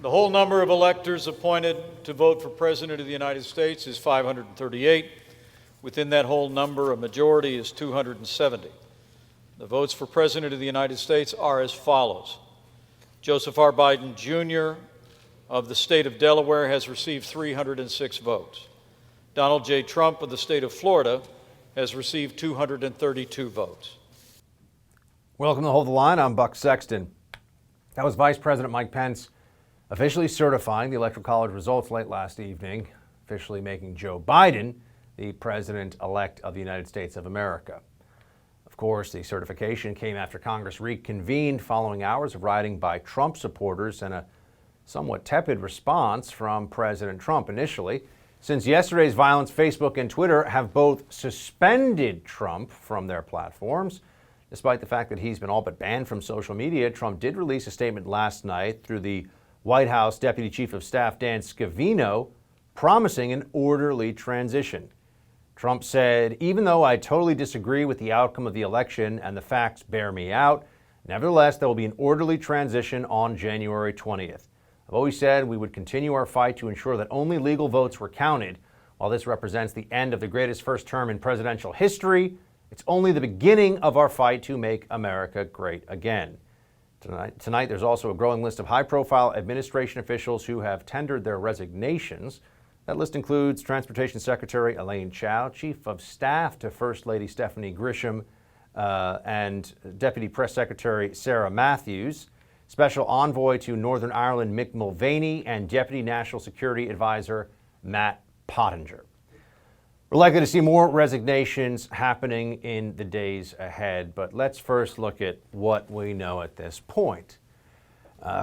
The whole number of electors appointed to vote for President of the United States is 538. Within that whole number, a majority is 270. The votes for President of the United States are as follows. Joseph R. Biden, Jr. of the state of Delaware has received 306 votes. Donald J. Trump of the state of Florida has received 232 votes. Welcome to Hold the Line. I'm Buck Sexton. That was Vice President Mike Pence officially certifying the Electoral College results late last evening, officially making Joe Biden the President-elect of the United States of America. Of course, the certification came after Congress reconvened following hours of rioting by Trump supporters and a somewhat tepid response from President Trump initially. Since yesterday's violence, Facebook and Twitter have both suspended Trump from their platforms. Despite the fact that he's been all but banned from social media, Trump did release a statement last night through the White House Deputy Chief of Staff Dan Scavino, promising an orderly transition. Trump said, "Even though I totally disagree with the outcome of the election and the facts bear me out, nevertheless, there will be an orderly transition on January 20th. I've always said we would continue our fight to ensure that only legal votes were counted. While this represents the end of the greatest first term in presidential history, it's only the beginning of our fight to make America great again." Tonight, there's also a growing list of high-profile administration officials who have tendered their resignations. That list includes Transportation Secretary Elaine Chao, Chief of Staff to First Lady Stephanie Grisham, and Deputy Press Secretary Sarah Matthews, Special Envoy to Northern Ireland Mick Mulvaney, and Deputy National Security Advisor Matt Pottinger. We're likely to see more resignations happening in the days ahead, but let's first look at what we know at this point.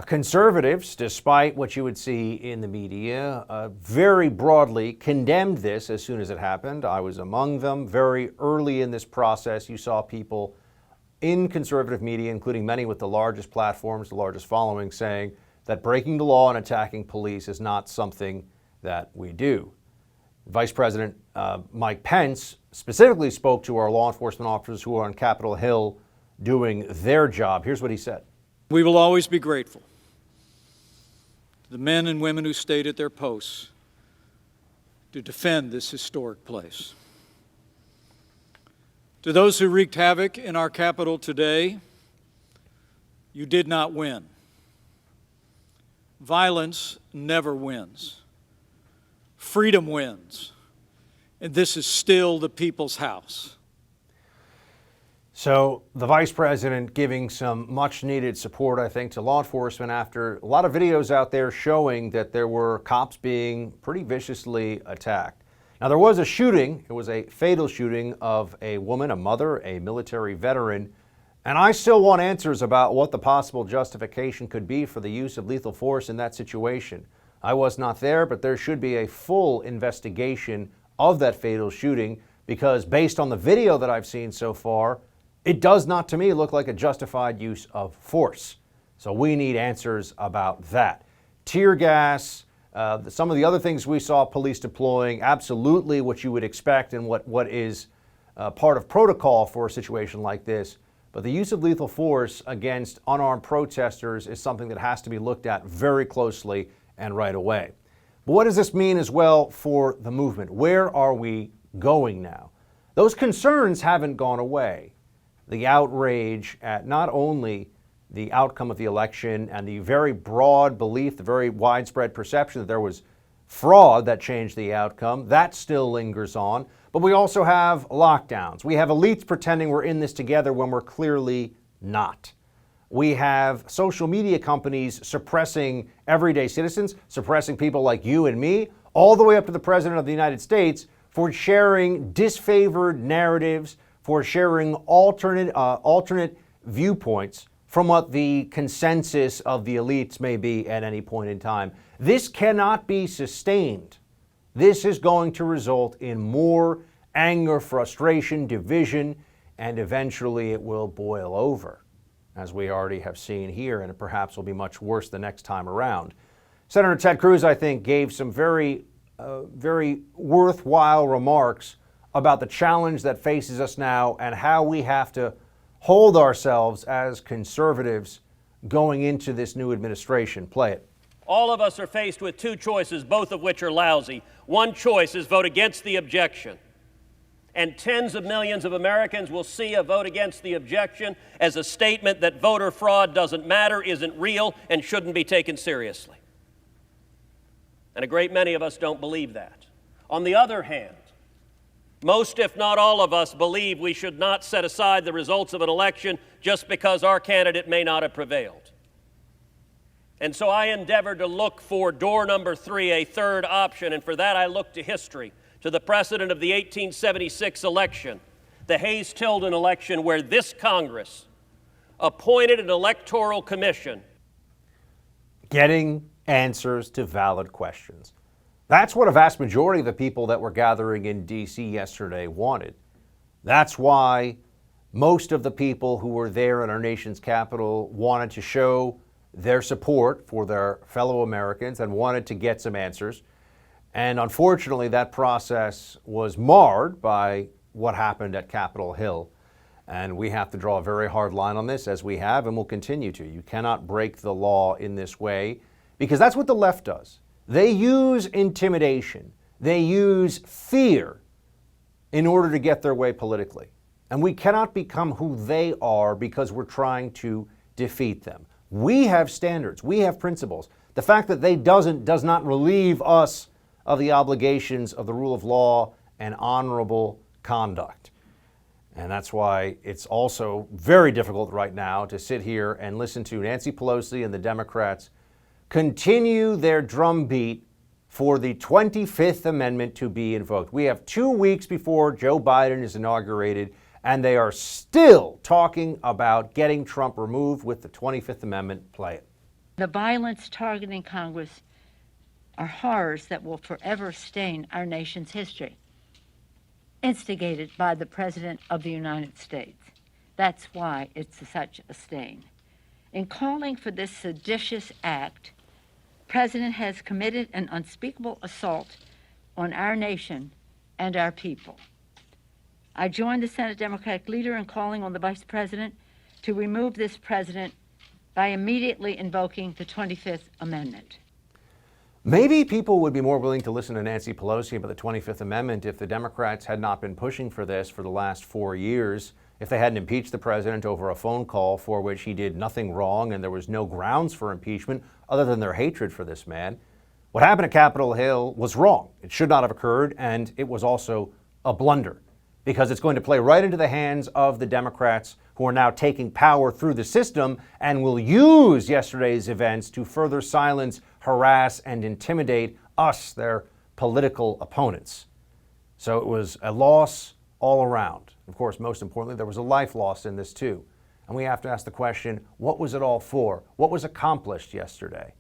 Conservatives, despite what you would see in the media, very broadly condemned this as soon as it happened. I was among them. Very early in this process, you saw people in conservative media, including many with the largest platforms, the largest following, saying that breaking the law and attacking police is not something that we do. Vice President Mike Pence specifically spoke to our law enforcement officers who are on Capitol Hill doing their job. Here's what he said. We will always be grateful to the men and women who stayed at their posts to defend this historic place. To those who wreaked havoc in our Capitol today, you did not win. Violence never wins. Freedom wins, and this is still the people's house. So the vice president giving some much needed support, I think, to law enforcement after a lot of videos out there showing that there were cops being pretty viciously attacked. Now, there was a shooting. It was a fatal shooting of a woman, a mother, a military veteran. And I still want answers about what the possible justification could be for the use of lethal force in that situation. I was not there, but there should be a full investigation of that fatal shooting because based on the video that I've seen so far, it does not to me look like a justified use of force. So we need answers about that. Tear gas, some of the other things we saw police deploying, absolutely what you would expect and what is part of protocol for a situation like this. But the use of lethal force against unarmed protesters is something that has to be looked at very closely and right away. But what does this mean as well for the movement? Where are we going now? Those concerns haven't gone away. The outrage at not only the outcome of the election and the very broad belief, the very widespread perception that there was fraud that changed the outcome, that still lingers on. But we also have lockdowns. We have elites pretending we're in this together when we're clearly not. We have social media companies suppressing everyday citizens, suppressing people like you and me, all the way up to the President of the United States for sharing disfavored narratives, for sharing alternate viewpoints from what the consensus of the elites may be at any point in time. This cannot be sustained. This is going to result in more anger, frustration, division, and eventually it will boil over, as we already have seen here, and it perhaps will be much worse the next time around. Senator Ted Cruz, I think, gave some very worthwhile remarks about the challenge that faces us now and how we have to hold ourselves as conservatives going into this new administration. Play it. All of us are faced with two choices, both of which are lousy. One choice is vote against the objection. And tens of millions of Americans will see a vote against the objection as a statement that voter fraud doesn't matter, isn't real, and shouldn't be taken seriously. And a great many of us don't believe that. On the other hand, most, if not all of us, believe we should not set aside the results of an election just because our candidate may not have prevailed. And so I endeavored to look for door number 3, a third option, and for that I looked to history, to the precedent of the 1876 election, the Hayes-Tilden election, where this Congress appointed an electoral commission. Getting answers to valid questions. That's what a vast majority of the people that were gathering in D.C. yesterday wanted. That's why most of the people who were there in our nation's capital wanted to show their support for their fellow Americans and wanted to get some answers. And unfortunately, that process was marred by what happened at Capitol Hill. And we have to draw a very hard line on this, as we have and will continue to. You cannot break the law in this way, because that's what the left does. They use intimidation. They use fear in order to get their way politically. And we cannot become who they are because we're trying to defeat them. We have standards. We have principles. The fact that they does not relieve us of the obligations of the rule of law and honorable conduct. And that's why it's also very difficult right now to sit here and listen to Nancy Pelosi and the Democrats continue their drumbeat for the 25th Amendment to be invoked. We have 2 weeks before Joe Biden is inaugurated, and they are still talking about getting Trump removed with the 25th Amendment. Play it. The violence targeting Congress are horrors that will forever stain our nation's history, instigated by the President of the United States. That's why it's such a stain. In calling for this seditious act, the President has committed an unspeakable assault on our nation and our people. I joined the Senate Democratic leader in calling on the Vice President to remove this President by immediately invoking the 25th Amendment. Maybe people would be more willing to listen to Nancy Pelosi about the 25th Amendment if the Democrats had not been pushing for this for the last 4 years, if they hadn't impeached the president over a phone call for which he did nothing wrong and there was no grounds for impeachment other than their hatred for this man. What happened at Capitol Hill was wrong. It should not have occurred, and it was also a blunder, because it's going to play right into the hands of the Democrats, who are now taking power through the system and will use yesterday's events to further silence, harass, and intimidate us, their political opponents. So it was a loss all around. Of course, most importantly, there was a life lost in this too. And we have to ask the question, what was it all for? What was accomplished yesterday?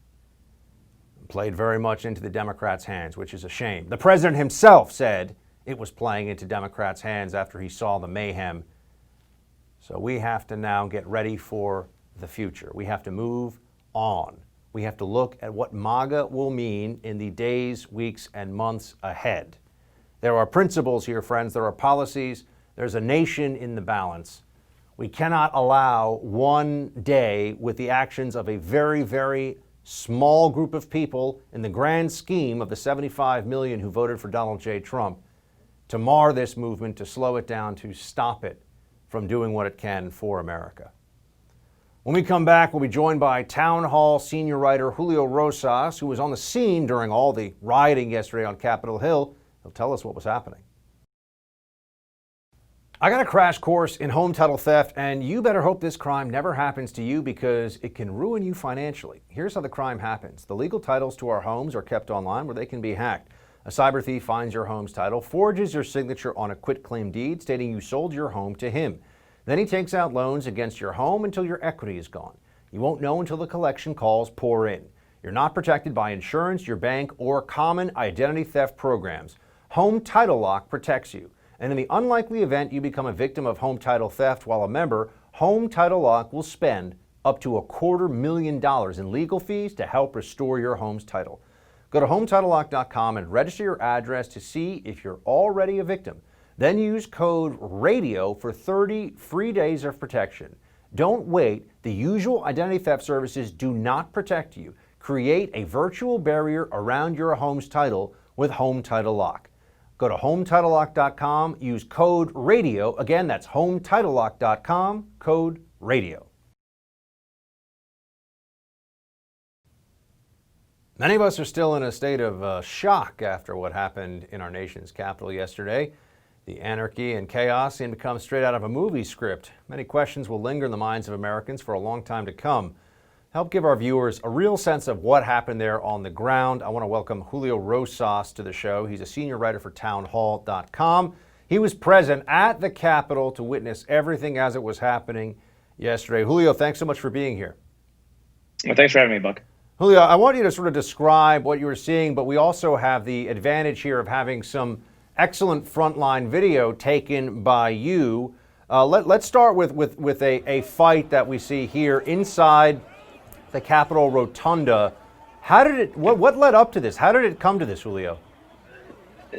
It played very much into the Democrats' hands, which is a shame. The president himself said it was playing into Democrats' hands after he saw the mayhem. So we have to now get ready for the future. We have to move on. We have to look at what MAGA will mean in the days, weeks, and months ahead. There are principles here, friends. There are policies. There's a nation in the balance. We cannot allow one day with the actions of a very, very small group of people in the grand scheme of the 75 million who voted for Donald J. Trump to mar this movement, to slow it down, to stop it from doing what it can for America. When we come back, we'll be joined by Town Hall senior writer Julio Rosas, who was on the scene during all the rioting yesterday on Capitol Hill. He'll tell us what was happening. I got a crash course in home title theft, and you better hope this crime never happens to you, because it can ruin you financially. Here's how the crime happens. The legal titles to our homes are kept online where they can be hacked. A cyber thief finds your home's title, forges your signature on a quitclaim deed stating you sold your home to him. Then he takes out loans against your home until your equity is gone. You won't know until the collection calls pour in. You're not protected by insurance, your bank, or common identity theft programs. Home Title Lock protects you. And in the unlikely event you become a victim of home title theft while a member, Home Title Lock will spend up to $250,000 in legal fees to help restore your home's title. Go to HomeTitleLock.com and register your address to see if you're already a victim. Then use code RADIO for 30 free days of protection. Don't wait. The usual identity theft services do not protect you. create a virtual barrier around your home's title with Home Title Lock. Go to HomeTitleLock.com, use code RADIO. Again, that's HomeTitleLock.com, code RADIO. Many of us are still in a state of shock after what happened in our nation's capital yesterday. The anarchy and chaos seem to come straight out of a movie script. Many questions will linger in the minds of Americans for a long time to come. Help give our viewers a real sense of what happened there on the ground. I want to welcome Julio Rosas to the show. He's a senior writer for townhall.com. He was present at the Capitol to witness everything as it was happening yesterday. Julio, thanks so much for being here. Well, thanks for having me, Buck. Julio, I want you to sort of describe what you were seeing, but we also have the advantage here of having some excellent frontline video taken by you. Let's start with a fight that we see here inside the Capitol Rotunda. How did it? What led up to this? How did it come to this, Julio?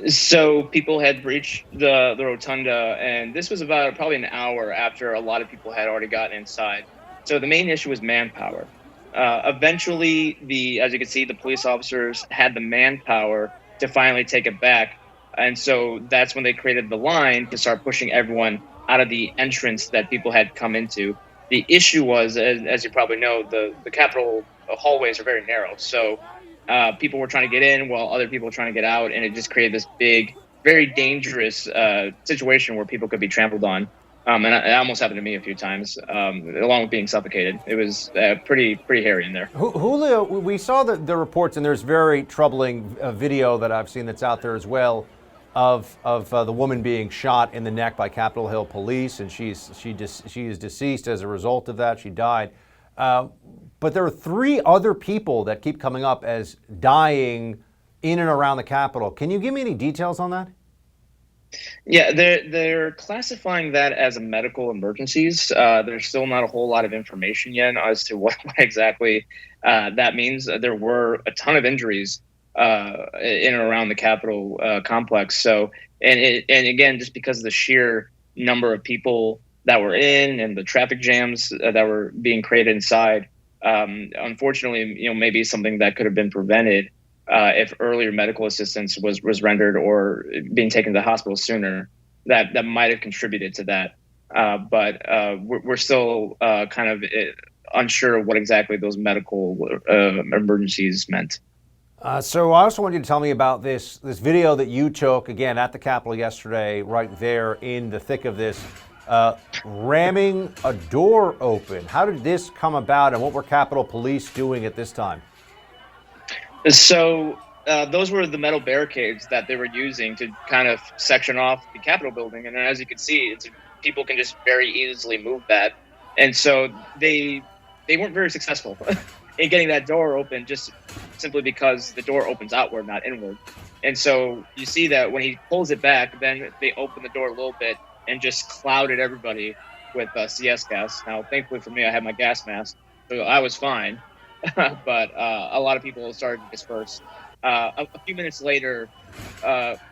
So people had breached the Rotunda, and this was about probably an hour after a lot of people had already gotten inside. So the main issue was manpower. Eventually, as you can see, the police officers had the manpower to finally take it back. And so that's when they created the line to start pushing everyone out of the entrance that people had come into. The issue was, as you probably know, the Capitol hallways are very narrow. So people were trying to get in while other people were trying to get out. And it just created this big, very dangerous situation where people could be trampled on. And it almost happened to me a few times, along with being suffocated. It was pretty hairy in there. Julio, we saw the reports, and there's very troubling video that I've seen that's out there as well of the woman being shot in the neck by Capitol Hill police, and she is deceased as a result of that. She died. But there are 3 other people that keep coming up as dying in and around the Capitol. Can you give me any details on that? Yeah, they're classifying that as a medical emergencies. There's still not a whole lot of information yet as to what exactly that means. There were a ton of injuries in and around the Capitol complex. So, and again, just because of the sheer number of people that were in and the traffic jams that were being created inside, unfortunately, maybe something that could have been prevented if earlier medical assistance was rendered or being taken to the hospital sooner, that might have contributed to that. But we're still kind of unsure of what exactly those medical emergencies meant. So I also want you to tell me about this video that you took, again, at the Capitol yesterday, right there in the thick of this, ramming a door open. How did this come about, and what were Capitol Police doing at this time? So those were the metal barricades that they were using to kind of section off the Capitol building. And as you can see, people can just very easily move that. And so they weren't very successful in getting that door open, just simply because the door opens outward, not inward. And so you see that when he pulls it back, then they open the door a little bit and just clouded everybody with CS gas. Now, thankfully for me, I had my gas mask, so I was fine. But a lot of people started to disperse. A few minutes later,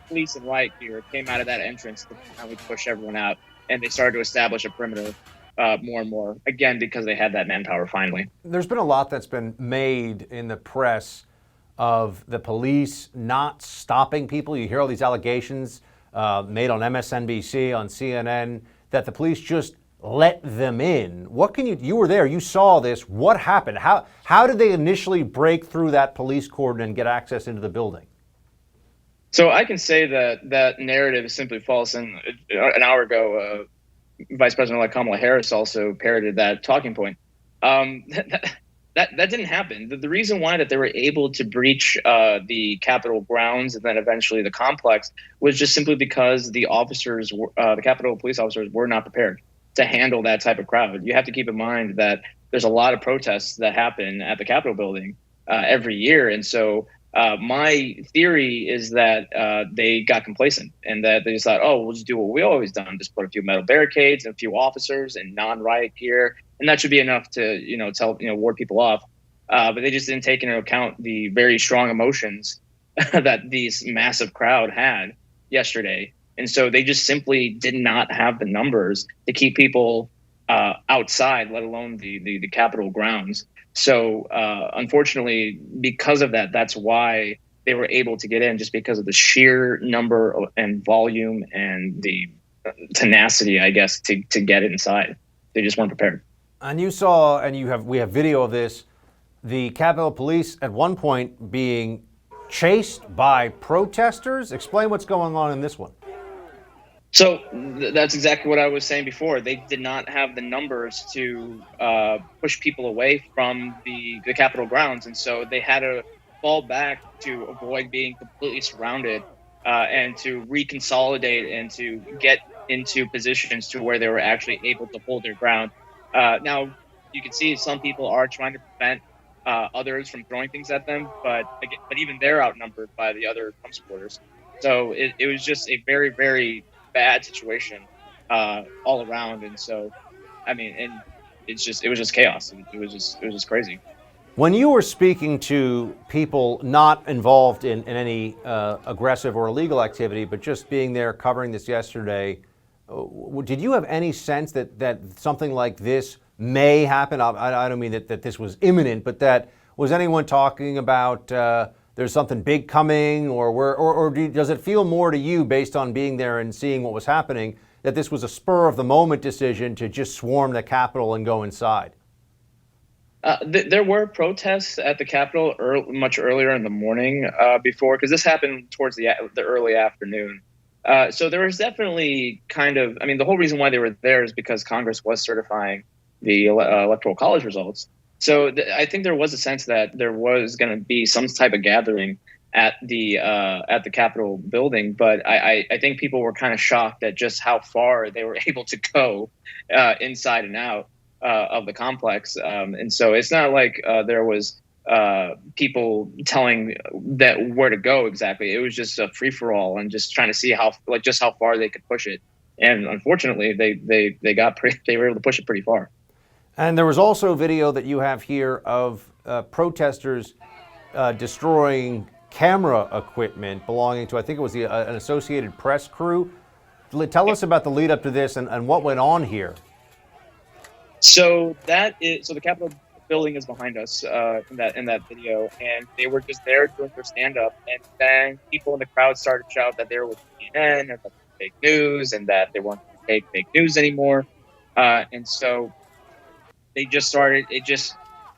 police and riot gear came out of that entrance to finally push everyone out, and they started to establish a perimeter more and more, again, because they had that manpower finally. There's been a lot that's been made in the press of the police not stopping people. You hear all these allegations made on MSNBC, on CNN, that the police just let them in. What can you were there, you saw this, what happened? How did they initially break through that police cordon and get access into the building? So I can say that narrative is simply false. And an hour ago, Vice President-elect Kamala Harris also parroted that talking point. That didn't happen. The reason why that they were able to breach the Capitol grounds and then eventually the complex was just simply because the officers, the Capitol police officers, were not prepared to handle that type of crowd. You have to keep in mind that there's a lot of protests that happen at the Capitol building every year. And so my theory is that they got complacent and that they just thought, oh, we'll just do what we always done, just put a few metal barricades and a few officers and non-riot gear, and that should be enough to, ward people off. But they just didn't take into account the very strong emotions that this massive crowd had yesterday. And so they just simply did not have the numbers to keep people outside, let alone the Capitol grounds. So unfortunately, because of that, that's why they were able to get in, just because of the sheer number and volume and the tenacity, I guess, to get inside. They just weren't prepared. And you saw, and we have video of this, the Capitol Police at one point being chased by protesters. Explain what's going on in this one. So that's exactly what I was saying before. They did not have the numbers to push people away from the Capitol grounds, and so they had to fall back to avoid being completely surrounded and to reconsolidate and to get into positions to where they were actually able to hold their ground. Now, you can see some people are trying to prevent others from throwing things at them, but even they're outnumbered by the other Trump supporters. So it was just a very, very bad situation all around, and so I mean, and it was just chaos. It was just crazy. When you were speaking to people not involved in any aggressive or illegal activity, but just being there covering this yesterday, did you have any sense that something like this may happen? I don't mean that this was imminent, but that was anyone talking about there's something big coming, or does it feel more to you, based on being there and seeing what was happening, that this was a spur of the moment decision to just swarm the Capitol and go inside? There were protests at the Capitol much earlier in the morning before, because this happened towards the early afternoon. So there was definitely the whole reason why they were there is because Congress was certifying the Electoral College results. So I think there was a sense that there was going to be some type of gathering at the Capitol building, but I think people were kind of shocked at just how far they were able to go inside and out of the complex. And so it's not like there was people telling that where to go exactly. It was just a free for all and just trying to see how far they could push it. And unfortunately, they were able to push it pretty far. And there was also video that you have here of protesters destroying camera equipment belonging to, I think it was an Associated Press crew. Tell us about the lead up to this and what went on here. So the Capitol building is behind us in that video, and they were just there doing their stand up, and then people in the crowd started to shout that they were with CNN and that fake news, and that they weren't going to take fake news anymore. And so they just started. It just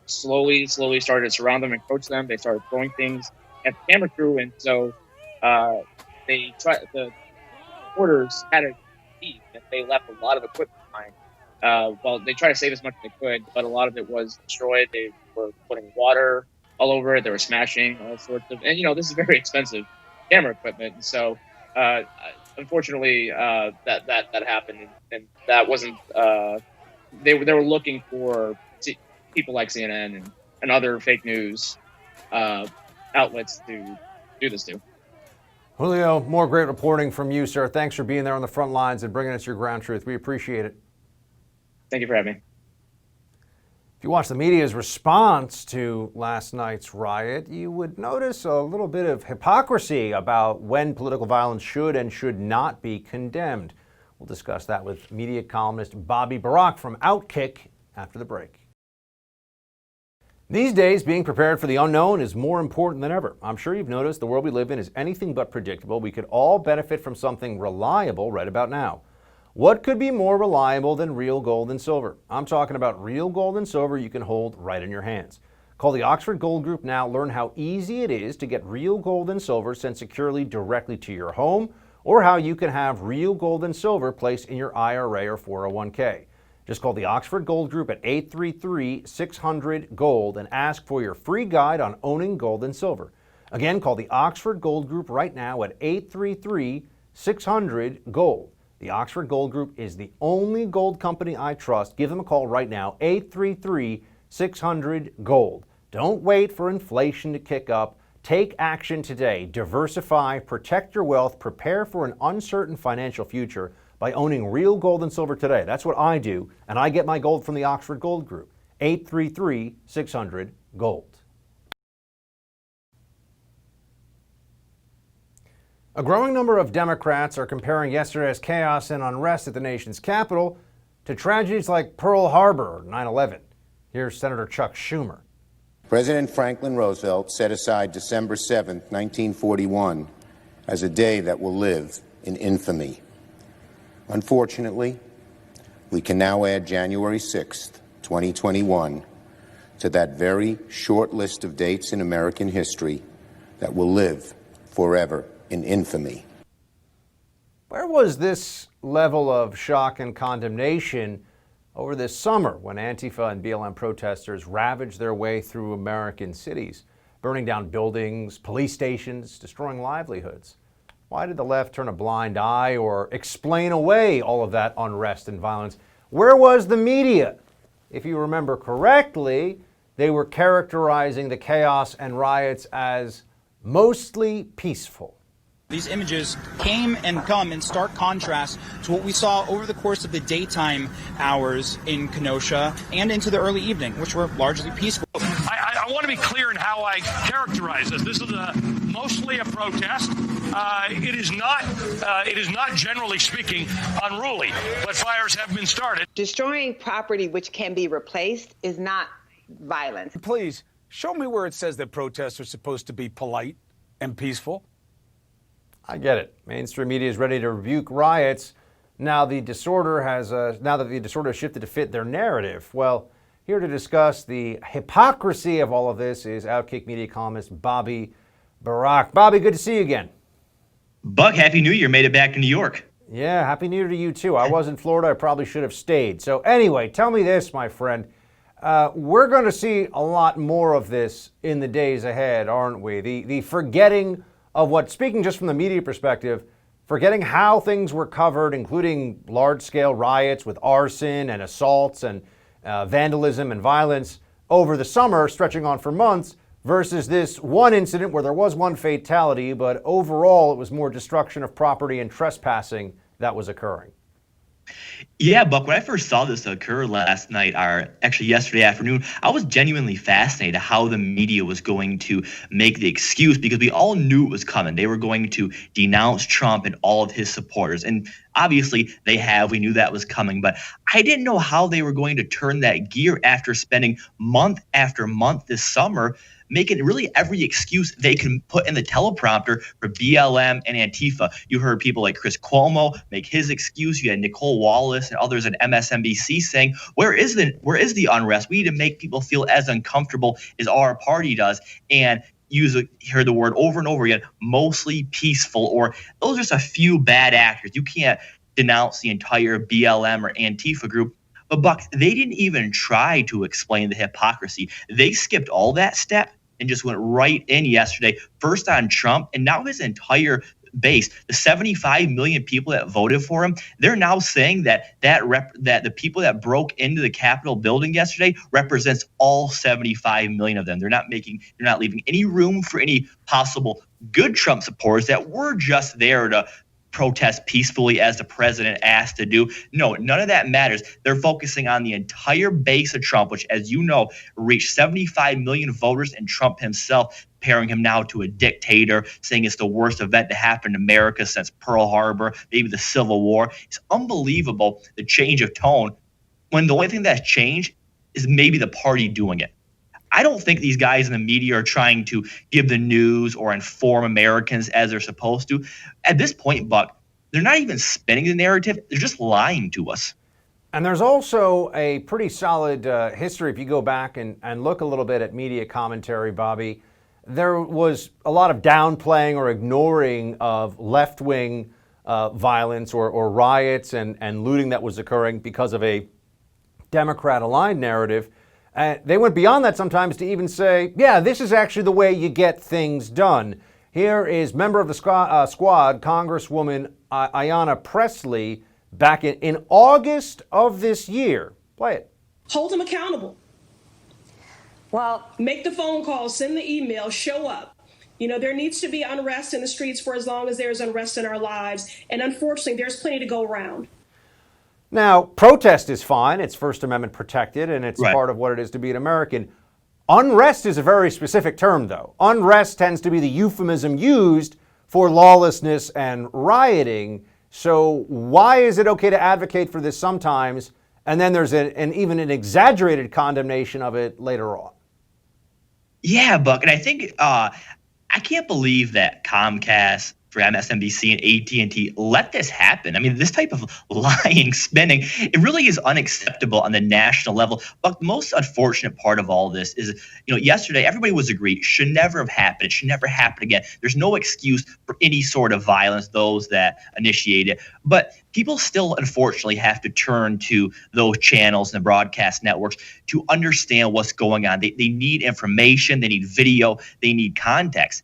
slowly started to surround them and coach them. They started throwing things at the camera crew, and so the reporters had to leave, and they left a lot of equipment behind. Well, they tried to save as much as they could, but a lot of it was destroyed. They were putting water all over it. They were smashing all sorts of, and this is very expensive camera equipment. And so, unfortunately, that happened, and that wasn't. They were looking for people like CNN and other fake news outlets to do this to. Julio, more great reporting from you, sir. Thanks for being there on the front lines and bringing us your ground truth. We appreciate it. Thank you for having me. If you watch the media's response to last night's riot, you would notice a little bit of hypocrisy about when political violence should and should not be condemned. We'll discuss that with media columnist Bobby Burack from OutKick after the break. These days, being prepared for the unknown is more important than ever. I'm sure you've noticed the world we live in is anything but predictable. We could all benefit from something reliable right about now. What could be more reliable than real gold and silver? I'm talking about real gold and silver you can hold right in your hands. Call the Oxford Gold Group now. Learn how easy it is to get real gold and silver sent securely directly to your home, or how you can have real gold and silver placed in your IRA or 401k. Just call the Oxford Gold Group at 833-600-GOLD and ask for your free guide on owning gold and silver. Again, call the Oxford Gold Group right now at 833-600-GOLD. The Oxford Gold Group is the only gold company I trust. Give them a call right now, 833-600-GOLD. Don't wait for inflation to kick up. Take action today. Diversify, protect your wealth, prepare for an uncertain financial future by owning real gold and silver today. That's what I do, and I get my gold from the Oxford Gold Group, 833-600-GOLD. A growing number of Democrats are comparing yesterday's chaos and unrest at the nation's capital to tragedies like Pearl Harbor or 9/11. Here's Senator Chuck Schumer. President Franklin Roosevelt set aside December 7, 1941, as a day that will live in infamy. Unfortunately, we can now add January 6, 2021, to that very short list of dates in American history that will live forever in infamy. Where was this level of shock and condemnation over this summer when Antifa and BLM protesters ravaged their way through American cities, burning down buildings, police stations, destroying livelihoods? Why did the left turn a blind eye or explain away all of that unrest and violence? Where was the media? If you remember correctly, they were characterizing the chaos and riots as mostly peaceful. These images came and come in stark contrast to what we saw over the course of the daytime hours in Kenosha and into the early evening, which were largely peaceful. I want to be clear in how I characterize this. This is mostly a protest. It is not, generally speaking, unruly, but fires have been started. Destroying property which can be replaced is not violence. Please, show me where it says that protests are supposed to be polite and peaceful. I get it. Mainstream media is ready to rebuke riots now that the disorder has shifted to fit their narrative. Well, here to discuss the hypocrisy of all of this is OutKick media columnist Bobby Burack. Bobby, good to see you again. Buck, Happy New Year. Made it back to New York. Yeah, Happy New Year to you too. I was in Florida. I probably should have stayed. So anyway, tell me this, my friend. We're going to see a lot more of this in the days ahead, aren't we? The forgetting of what, speaking just from the media perspective, forgetting how things were covered, including large-scale riots with arson and assaults and vandalism and violence over the summer, stretching on for months, versus this one incident where there was one fatality, but overall it was more destruction of property and trespassing that was occurring. Yeah, Buck, when I first saw this occur last night, or actually yesterday afternoon, I was genuinely fascinated how the media was going to make the excuse, because we all knew it was coming. They were going to denounce Trump and all of his supporters. And obviously they have. We knew that was coming. But I didn't know how they were going to turn that gear after spending month after month this summer making really every excuse they can put in the teleprompter for BLM and Antifa. You heard people like Chris Cuomo make his excuse. You had Nicole Wallace and others at MSNBC saying, where is the unrest? We need to make people feel as uncomfortable as our party does. And hear the word over and over again, mostly peaceful, or those are just a few bad actors. You can't denounce the entire BLM or Antifa group. But Buck, they didn't even try to explain the hypocrisy. They skipped all that step and just went right in yesterday, first on Trump, and now his entire base, the 75 million people that voted for him, they're now saying that the people that broke into the Capitol building yesterday represents all 75 million of them. They're not leaving any room for any possible good Trump supporters that were just there to protest peacefully as the president asked to do. No, none of that matters. They're focusing on the entire base of Trump, which, as you know, reached 75 million voters, and Trump himself comparing him now to a dictator, saying it's the worst event to happen in America since Pearl Harbor, maybe the Civil War. It's unbelievable, the change of tone, when the only thing that's changed is maybe the party doing it. I don't think these guys in the media are trying to give the news or inform Americans as they're supposed to. At this point, Buck, they're not even spinning the narrative. They're just lying to us. And there's also a pretty solid history. If you go back and look a little bit at media commentary, Bobby, there was a lot of downplaying or ignoring of left-wing violence or riots and looting that was occurring because of a Democrat-aligned narrative. They went beyond that sometimes to even say, yeah, this is actually the way you get things done. Here is member of the squad, Congresswoman Ayanna Pressley, back in August of this year. Play it. Hold them accountable. Well, make the phone call, send the email, show up. You know, there needs to be unrest in the streets for as long as there's unrest in our lives. And unfortunately, there's plenty to go around. Now, protest is fine. It's First Amendment protected, and it's part of what it is to be an American. Unrest is a very specific term, though. Unrest tends to be the euphemism used for lawlessness and rioting. So why is it okay to advocate for this sometimes and then there's even an exaggerated condemnation of it later on. Yeah, Buck, and I think I can't believe that Comcast, for MSNBC and AT&T let this happen. I mean, this type of lying, spinning, it really is unacceptable on the national level. But the most unfortunate part of all this is, yesterday everybody was agreed it should never have happened. It should never happen again. There's no excuse for any sort of violence, those that initiate it. But people still, unfortunately, have to turn to those channels and the broadcast networks to understand what's going on. They need information. They need video. They need context.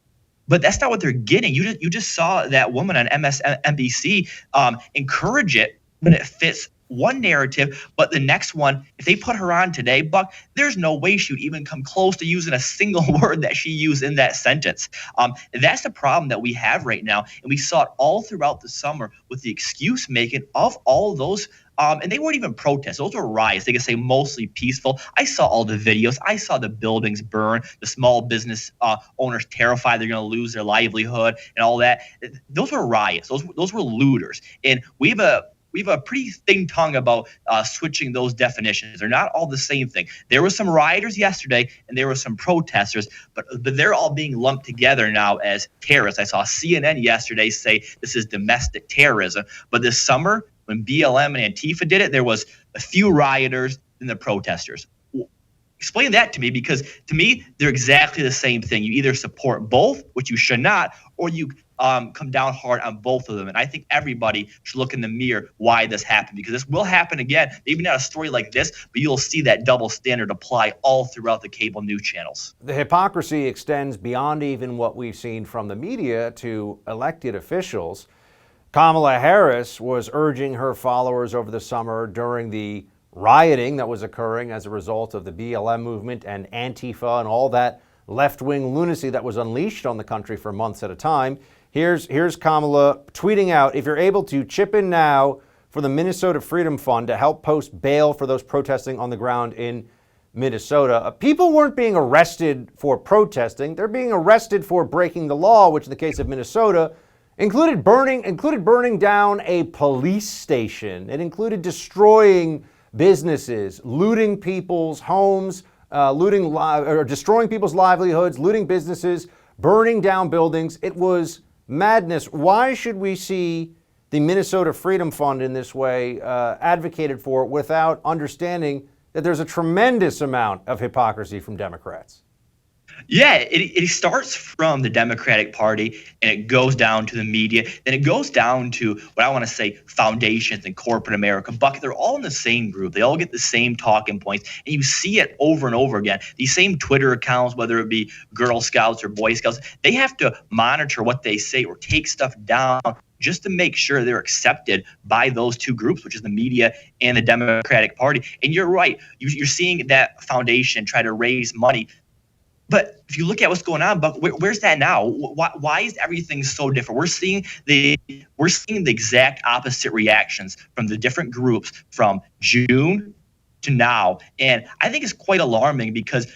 But that's not what they're getting. You just saw that woman on MSNBC encourage it when it fits one narrative, but the next one, if they put her on today, Buck, there's no way she would even come close to using a single word that she used in that sentence. That's the problem that we have right now, and we saw it all throughout the summer with the excuse making of all those. And they weren't even protests. Those were riots. They could say mostly peaceful. I saw all the videos. I saw the buildings burn, the small business owners terrified they're going to lose their livelihood and all that. Those were riots. Those were looters. And we have a pretty thin tongue about switching those definitions. They're not all the same thing. There were some rioters yesterday, and there were some protesters, but they're all being lumped together now as terrorists. I saw CNN yesterday say this is domestic terrorism. But this summer, when BLM and Antifa did it, there was a few rioters and the protesters. Explain that to me, because to me, they're exactly the same thing. You either support both, which you should not, or you come down hard on both of them. And I think everybody should look in the mirror why this happened, because this will happen again. Maybe not a story like this, but you'll see that double standard apply all throughout the cable news channels. The hypocrisy extends beyond even what we've seen from the media to elected officials. Kamala Harris was urging her followers over the summer during the rioting that was occurring as a result of the BLM movement and Antifa and all that left-wing lunacy that was unleashed on the country for months at a time. Here's Kamala tweeting out, "If you're able to, chip in now for the Minnesota Freedom Fund to help post bail for those protesting on the ground in Minnesota." People weren't being arrested for protesting. They're being arrested for breaking the law, which in the case of Minnesota included burning down a police station. It included destroying businesses, looting people's homes, destroying people's livelihoods, looting businesses, burning down buildings. It was madness. Why should we see the Minnesota Freedom Fund in this way advocated for without understanding that there's a tremendous amount of hypocrisy from Democrats? Yeah, it starts from the Democratic Party and it goes down to the media. Then it goes down to what I want to say foundations and corporate America. Buck, they're all in the same group. They all get the same talking points. And you see it over and over again. These same Twitter accounts, whether it be Girl Scouts or Boy Scouts, they have to monitor what they say or take stuff down just to make sure they're accepted by those two groups, which is the media and the Democratic Party. And you're right. You're seeing that foundation try to raise money. But if you look at what's going on, Buck, where's that now? Why is everything so different? We're seeing the exact opposite reactions from the different groups from June to now, and I think it's quite alarming because,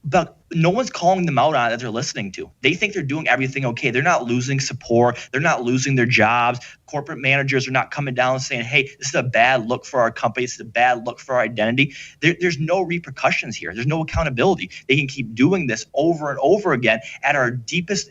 Buck, no one's calling them out on it that they're listening to. They think they're doing everything okay. They're not losing support. They're not losing their jobs. Corporate managers are not coming down and saying, hey, this is a bad look for our company. This is a bad look for our identity. There's no repercussions here. There's no accountability. They can keep doing this over and over again at our deepest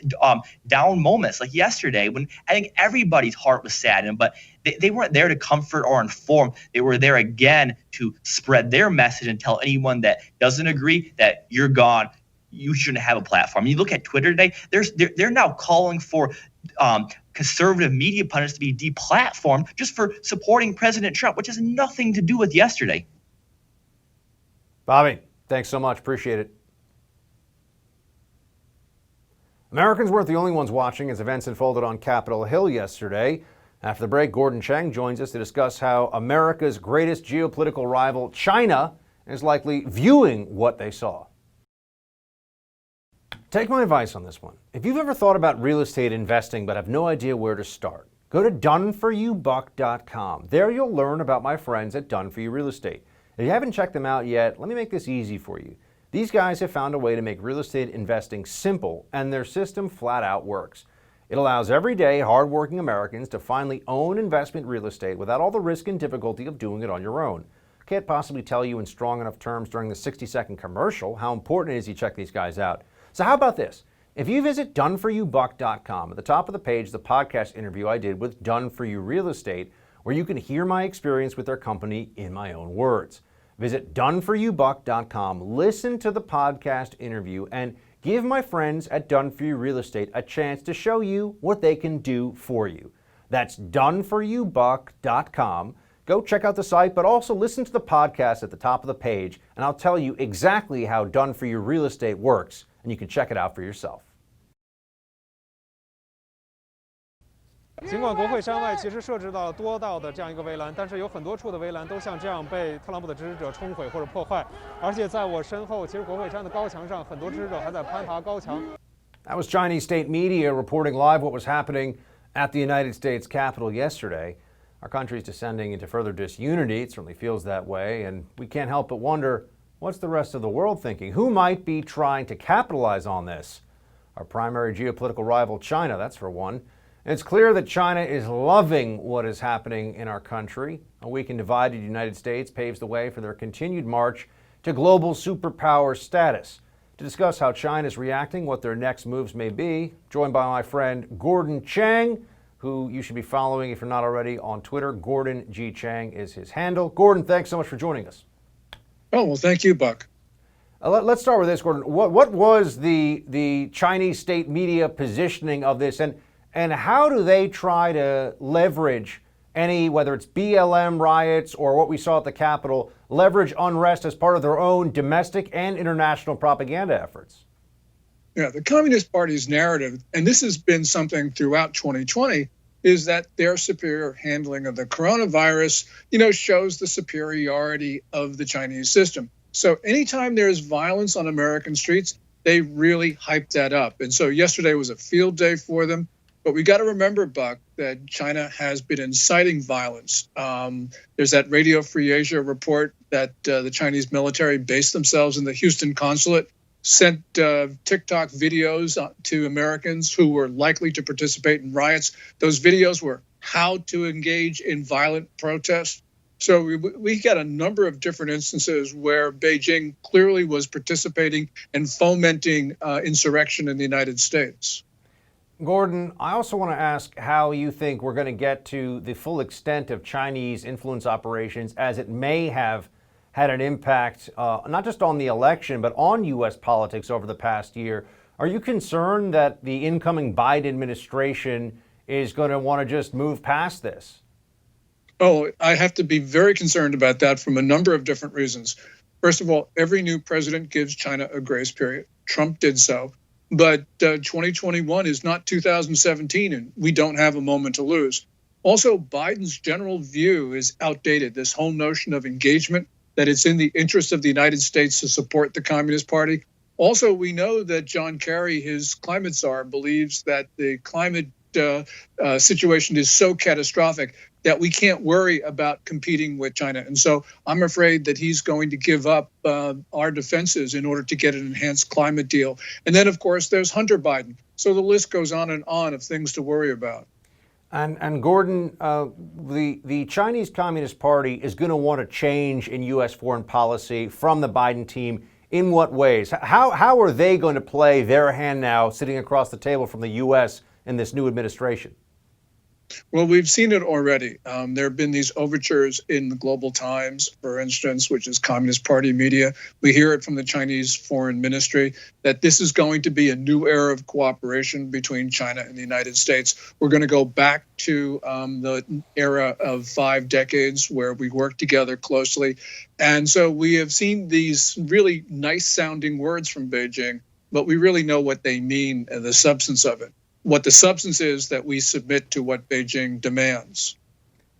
down moments, like yesterday when I think everybody's heart was saddened, but they weren't there to comfort or inform. They were there again to spread their message and tell anyone that doesn't agree that you're gone. You shouldn't have a platform. You look at Twitter today, they're now calling for conservative media pundits to be deplatformed just for supporting President Trump, which has nothing to do with yesterday. Bobby, thanks so much. Appreciate it. Americans weren't the only ones watching as events unfolded on Capitol Hill yesterday. After the break, Gordon Chang joins us to discuss how America's greatest geopolitical rival, China, is likely viewing what they saw. Take my advice on this one. If you've ever thought about real estate investing but have no idea where to start, go to doneforyoubuck.com. There you'll learn about my friends at Done For You Real Estate. If you haven't checked them out yet, let me make this easy for you. These guys have found a way to make real estate investing simple, and their system flat out works. It allows everyday, hardworking Americans to finally own investment real estate without all the risk and difficulty of doing it on your own. I can't possibly tell you in strong enough terms during the 60-second commercial how important it is you check these guys out. So how about this? If you visit doneforyoubuck.com, at the top of the page, the podcast interview I did with Done For You Real Estate, where you can hear my experience with their company in my own words. Visit doneforyoubuck.com, listen to the podcast interview, and give my friends at Done For You Real Estate a chance to show you what they can do for you. That's doneforyoubuck.com. Go check out the site, but also listen to the podcast at the top of the page, and I'll tell you exactly how Done For You Real Estate works, and you can check it out for yourself. 尽管国会山外其实设置到了多道的这样一个围栏，但是有很多处的围栏都像这样被特朗普的支持者冲毁或者破坏。而且在我身后，其实国会山的高墙上，很多支持者还在攀爬高墙。That was Chinese state media reporting live what was happening at the United States Capitol yesterday. Our country is descending into further disunity. It certainly feels that way, and we can't help but wonder, what's the rest of the world thinking? Who might be trying to capitalize on this? Our primary geopolitical rival, China, that's for one. It's clear that China is loving what is happening in our country. A weak and divided United States paves the way for their continued march to global superpower status. To discuss how China is reacting, what their next moves may be, joined by my friend Gordon Chang, who you should be following if you're not already on Twitter. Gordon G. Chang is his handle. Gordon, thanks so much for joining us. Oh, well, thank you, Buck. Let's start with this, Gordon. What was the Chinese state media positioning of this, and how do they try to leverage any, whether it's BLM riots or what we saw at the Capitol, leverage unrest as part of their own domestic and international propaganda efforts? Yeah, the Communist Party's narrative, and this has been something throughout 2020, is that their superior handling of the coronavirus, shows the superiority of the Chinese system. So anytime there's violence on American streets, they really hype that up. And so yesterday was a field day for them. But we got to remember, Buck, that China has been inciting violence. There's that Radio Free Asia report that the Chinese military based themselves in the Houston consulate, sent TikTok videos to Americans who were likely to participate in riots. Those videos were how to engage in violent protest. So we got a number of different instances where Beijing clearly was participating and fomenting insurrection in the United States. Gordon, I also want to ask how you think we're going to get to the full extent of Chinese influence operations, as it may have had an impact not just on the election, but on U.S. politics over the past year. Are you concerned that the incoming Biden administration is going to want to just move past this? Oh, I have to be very concerned about that from a number of different reasons. First of all, every new president gives China a grace period. Trump did so. But 2021 is not 2017, and we don't have a moment to lose. Also, Biden's general view is outdated. This whole notion of engagement, that it's in the interest of the United States to support the Communist Party. Also, we know that John Kerry, his climate czar, believes that the climate situation is so catastrophic that we can't worry about competing with China. And so I'm afraid that he's going to give up our defenses in order to get an enhanced climate deal. And then, of course, there's Hunter Biden. So the list goes on and on of things to worry about. And Gordon, the Chinese Communist Party is going to want to change in U.S. foreign policy from the Biden team. In what ways? How are they going to play their hand now, sitting across the table from the U.S. in this new administration? Well, we've seen it already. There have been these overtures in the Global Times, for instance, which is Communist Party media. We hear it from the Chinese Foreign Ministry that this is going to be a new era of cooperation between China and the United States. We're going to go back to the era of 5 decades where we worked together closely. And so we have seen these really nice sounding words from Beijing, but we really know what they mean and the substance of it. What the substance is that we submit to what Beijing demands.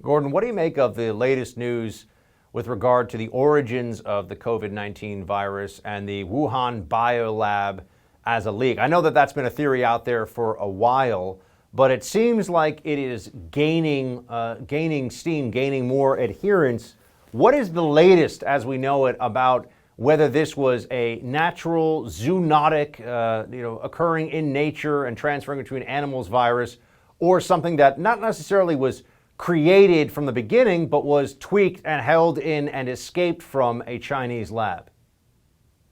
Gordon, what do you make of the latest news with regard to the origins of the COVID-19 virus and the Wuhan biolab as a leak? I know that that's been a theory out there for a while, but it seems like it is gaining steam, gaining more adherence. What is the latest, as we know it, about whether this was a natural, zoonotic, occurring in nature and transferring between animals virus, or something that not necessarily was created from the beginning, but was tweaked and held in and escaped from a Chinese lab.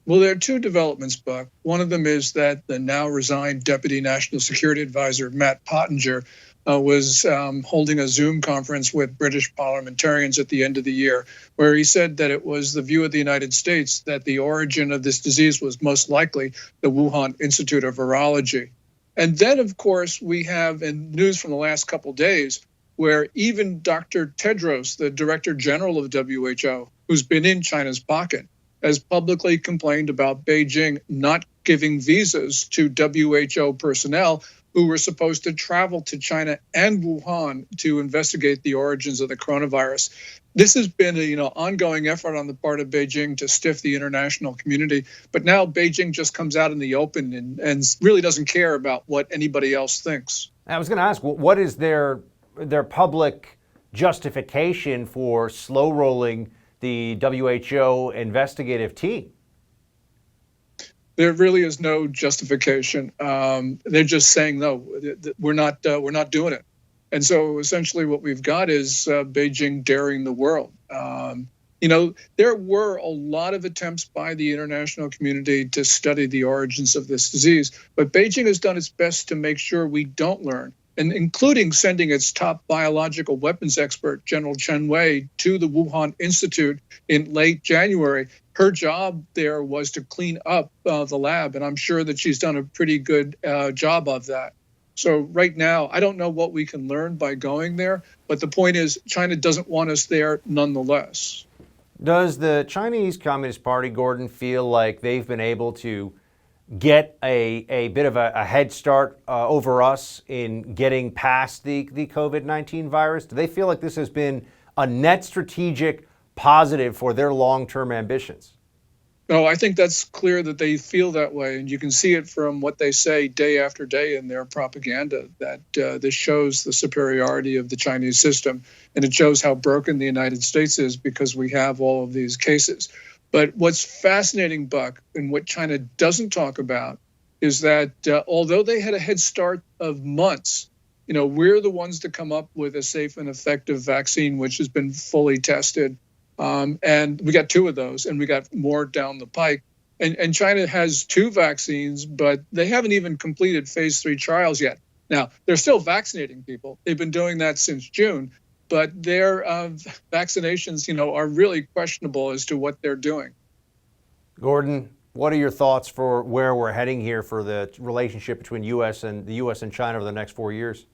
Well, there are two developments, Buck. One of them is that the now resigned Deputy National Security Advisor, Matt Pottinger, was holding a Zoom conference with British parliamentarians at the end of the year, where he said that it was the view of the United States that the origin of this disease was most likely the Wuhan Institute of Virology. And then, of course, we have in news from the last couple days where even Dr. Tedros, the Director General of WHO, who's been in China's pocket, has publicly complained about Beijing not giving visas to WHO personnel who were supposed to travel to China and Wuhan to investigate the origins of the coronavirus. This has been an ongoing effort on the part of Beijing to stiff the international community. But now Beijing just comes out in the open and really doesn't care about what anybody else thinks. I was going to ask, what is their public justification for slow rolling the WHO investigative team? There really is no justification. They're just saying, no, we're not doing it. And so essentially what we've got is Beijing daring the world. There were a lot of attempts by the international community to study the origins of this disease, but Beijing has done its best to make sure we don't learn, and including sending its top biological weapons expert, General Chen Wei, to the Wuhan Institute in late January. Her job there was to clean up the lab, and I'm sure that she's done a pretty good job of that. So right now, I don't know what we can learn by going there, but the point is China doesn't want us there nonetheless. Does the Chinese Communist Party, Gordon, feel like they've been able to get a bit of a head start over us in getting past the COVID-19 virus? Do they feel like this has been a net strategic positive for their long-term ambitions? No, I think that's clear that they feel that way. And you can see it from what they say day after day in their propaganda, that this shows the superiority of the Chinese system. And it shows how broken the United States is because we have all of these cases. But what's fascinating, Buck, and what China doesn't talk about is that although they had a head start of months, we're the ones to come up with a safe and effective vaccine, which has been fully tested. And we got 2 of those, and we got more down the pike. And China has 2 vaccines, but they haven't even completed phase 3 trials yet. Now, they're still vaccinating people. They've been doing that since June, but their vaccinations, are really questionable as to what they're doing. Gordon, what are your thoughts for where we're heading here for the relationship between the U.S. and China over the next 4 years?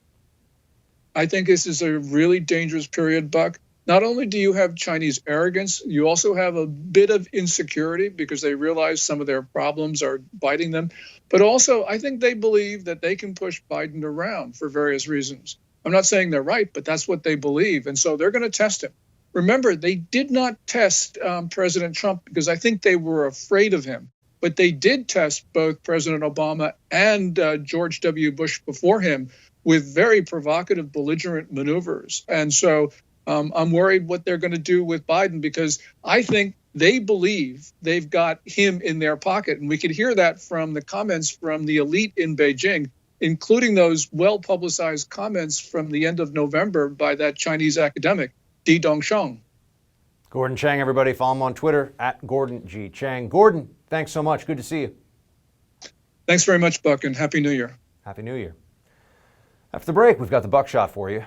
I think this is a really dangerous period, Buck. Not only do you have Chinese arrogance, you also have a bit of insecurity because they realize some of their problems are biting them. But also, I think they believe that they can push Biden around for various reasons. I'm not saying they're right, but that's what they believe. And so they're going to test him. Remember, they did not test President Trump because I think they were afraid of him. But they did test both President Obama and George W. Bush before him with very provocative, belligerent maneuvers. And so I'm worried what they're going to do with Biden because I think they believe they've got him in their pocket. And we could hear that from the comments from the elite in Beijing, including those well-publicized comments from the end of November by that Chinese academic, Di Dongsheng. Gordon Chang, everybody. Follow him on Twitter, @GordonG.Chang. Gordon, thanks so much. Good to see you. Thanks very much, Buck, and Happy New Year. Happy New Year. After the break, we've got the buckshot for you.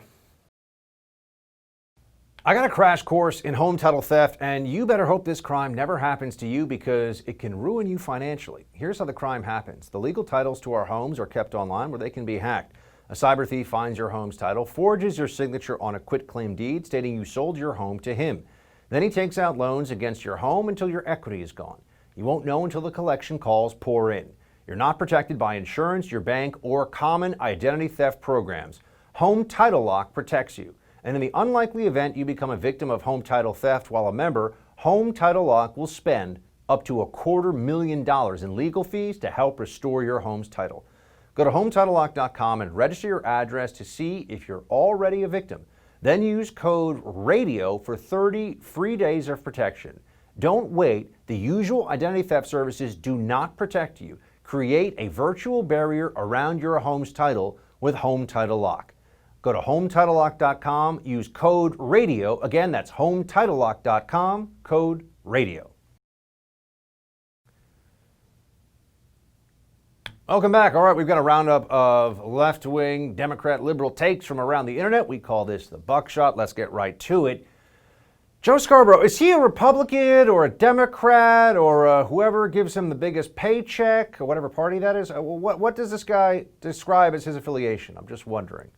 I got a crash course in home title theft, and you better hope this crime never happens to you because it can ruin you financially. Here's how the crime happens. The legal titles to our homes are kept online where they can be hacked. A cyber thief finds your home's title, forges your signature on a quitclaim deed stating you sold your home to him. Then he takes out loans against your home until your equity is gone. You won't know until the collection calls pour in. You're not protected by insurance, your bank, or common identity theft programs. Home Title Lock protects you. And in the unlikely event you become a victim of home title theft while a member, Home Title Lock will spend up to $250,000 in legal fees to help restore your home's title. Go to HometitleLock.com and register your address to see if you're already a victim. Then use code RADIO for 30 free days of protection. Don't wait. The usual identity theft services do not protect you. Create a virtual barrier around your home's title with Home Title Lock. Go to HomeTitleLock.com, use code RADIO. Again, that's HomeTitleLock.com, code RADIO. Welcome back. All right, we've got a roundup of left-wing, Democrat, liberal takes from around the internet. We call this the buckshot. Let's get right to it. Joe Scarborough, is he a Republican or a Democrat or whoever gives him the biggest paycheck or whatever party that is? What does this guy describe as his affiliation? I'm just wondering.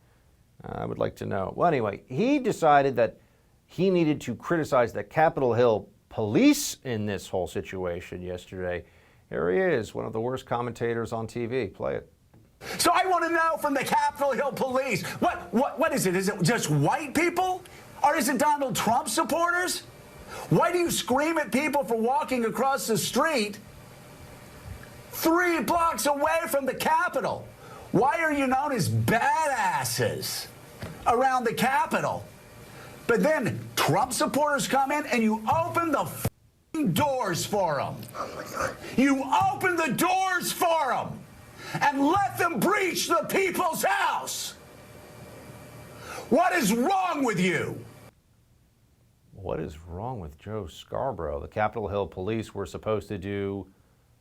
I would like to know. Well, anyway, he decided that he needed to criticize the Capitol Hill police in this whole situation yesterday. Here he is, one of the worst commentators on TV. Play it. So I want to know from the Capitol Hill police, what is it? Is it just white people? Or is it Donald Trump supporters? Why do you scream at people for walking across the street 3 blocks away from the Capitol? Why are you known as badasses around the Capitol? But then Trump supporters come in and you open the doors for them. You open the doors for them and let them breach the people's house. What is wrong with you? What is wrong with Joe Scarborough? The Capitol Hill police were supposed to do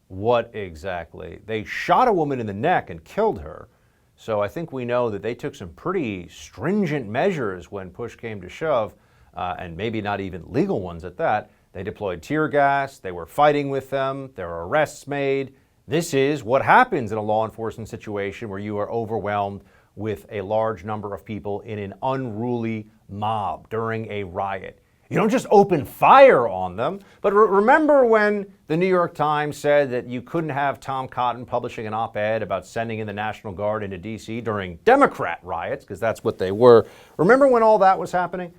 what exactly? They shot a woman in the neck and killed her. So I think we know that they took some pretty stringent measures when push came to shove, and maybe not even legal ones at that. They deployed tear gas. They were fighting with them. There were arrests made. This is what happens in a law enforcement situation where you are overwhelmed with a large number of people in an unruly mob during a riot. You don't just open fire on them. But remember when the New York Times said that you couldn't have Tom Cotton publishing an op-ed about sending in the National Guard into D.C. during Democrat riots, because that's what they were. Remember when all that was happening?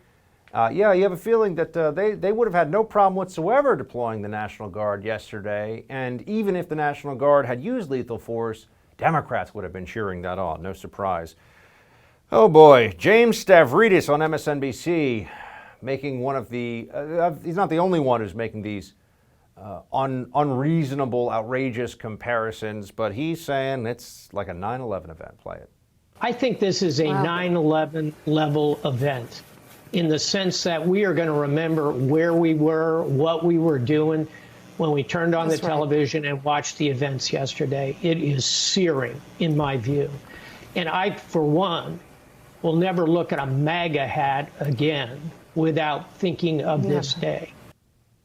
Yeah, you have a feeling that they would have had no problem whatsoever deploying the National Guard yesterday. And even if the National Guard had used lethal force, Democrats would have been cheering that on. No surprise. Oh boy, James Stavridis on MSNBC making one of the, he's not the only one who's making these unreasonable, outrageous comparisons, but he's saying it's like a 9/11 event. Play it. I think this is a 9/11 level event in the sense that we are going to remember where we were, what we were doing when we turned on the television and watched the events yesterday. It is searing, in my view. And I, for one, will never look at a MAGA hat again without thinking of this day.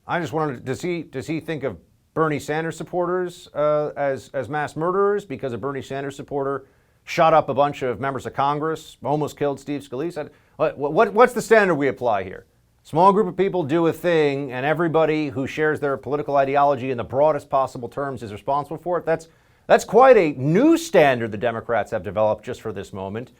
I just wondered, does he think of Bernie Sanders supporters as mass murderers because a Bernie Sanders supporter shot up a bunch of members of Congress, almost killed Steve Scalise? What's the standard we apply here? Small group of people do a thing, and everybody who shares their political ideology in the broadest possible terms is responsible for it. That's quite a new standard the Democrats have developed just for this moment.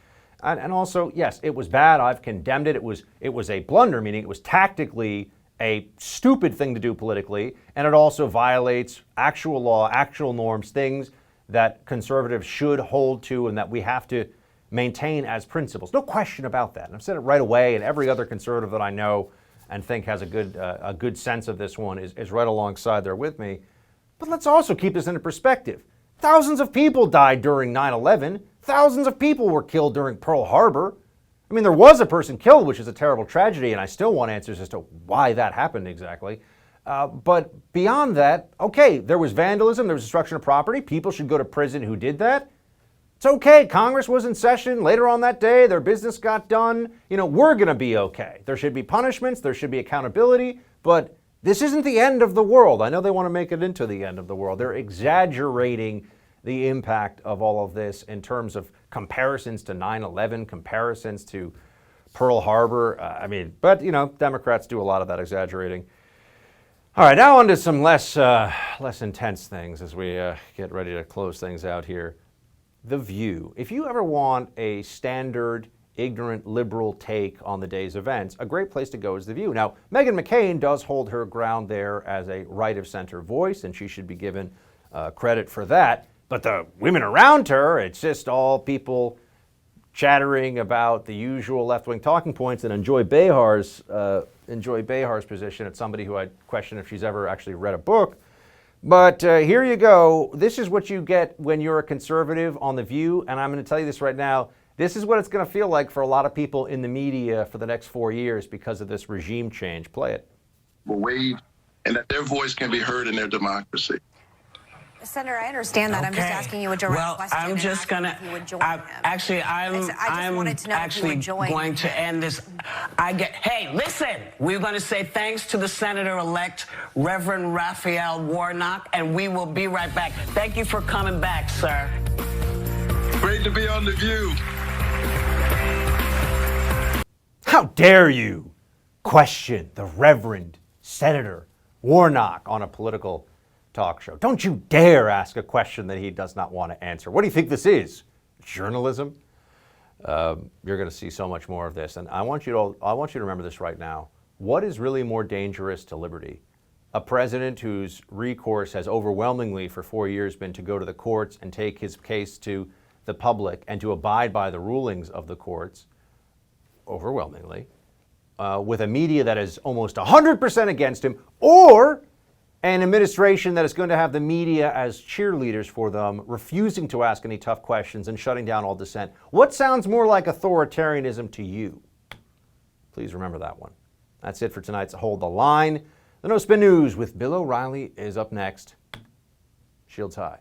And also, yes, it was bad. I've condemned it. It was a blunder, meaning it was tactically a stupid thing to do politically, and it also violates actual law, actual norms, things that conservatives should hold to and that we have to maintain as principles. No question about that. And I've said it right away, and every other conservative that I know and think has a good sense of this one is right alongside there with me. But let's also keep this into perspective. Thousands of people died during 9/11. Thousands of people were killed during Pearl Harbor. I mean, there was a person killed, which is a terrible tragedy, and I still want answers as to why that happened exactly. But beyond that, okay, there was vandalism, there was destruction of property. People should go to prison who did that. It's okay. Congress was in session later on that day. Their business got done. You know, we're going to be okay. There should be punishments. There should be accountability. But this isn't the end of the world. I know they want to make it into the end of the world. They're exaggerating the impact of all of this in terms of comparisons to 9/11, comparisons to Pearl Harbor. But, you know, Democrats do a lot of that exaggerating. All right, now on to some less intense things as we get ready to close things out here. The View. If you ever want a standard, ignorant, liberal take on the day's events, a great place to go is The View. Now, Meghan McCain does hold her ground there as a right-of-center voice, and she should be given credit for that. But the women around her, it's just all people chattering about the usual left-wing talking points. And on Joy Behar's enjoy Behar's position. It's somebody who I'd question if she's ever actually read a book. But here you go. This is what you get when you're a conservative on The View, and I'm going to tell you this right now. This is what it's going to feel like for a lot of people in the media for the next 4 years because of this regime change. Play it. Wade, and that their voice can be heard in their democracy. Senator, I understand that. I'm just asking you a direct question. I'm just going to, actually, I'm actually going to end this. Hey, listen, we're going to say thanks to the Senator-elect, Reverend Raphael Warnock, and we will be right back. Thank you for coming back, sir. Great to be on The View. How dare you question the Reverend Senator Warnock on a political talk show? Don't you dare ask a question that he does not want to answer. What do you think this is? Journalism? You're going to see so much more of this, and I want you to remember this right now. What is really more dangerous to liberty? A president whose recourse has overwhelmingly for 4 years been to go to the courts and take his case to the public and to abide by the rulings of the courts, overwhelmingly, with a media that is almost 100% against him, or an administration that is going to have the media as cheerleaders for them, refusing to ask any tough questions and shutting down all dissent. What sounds more like authoritarianism to you? Please remember that one. That's it for tonight's Hold the Line. The No Spin News with Bill O'Reilly is up next. Shields high.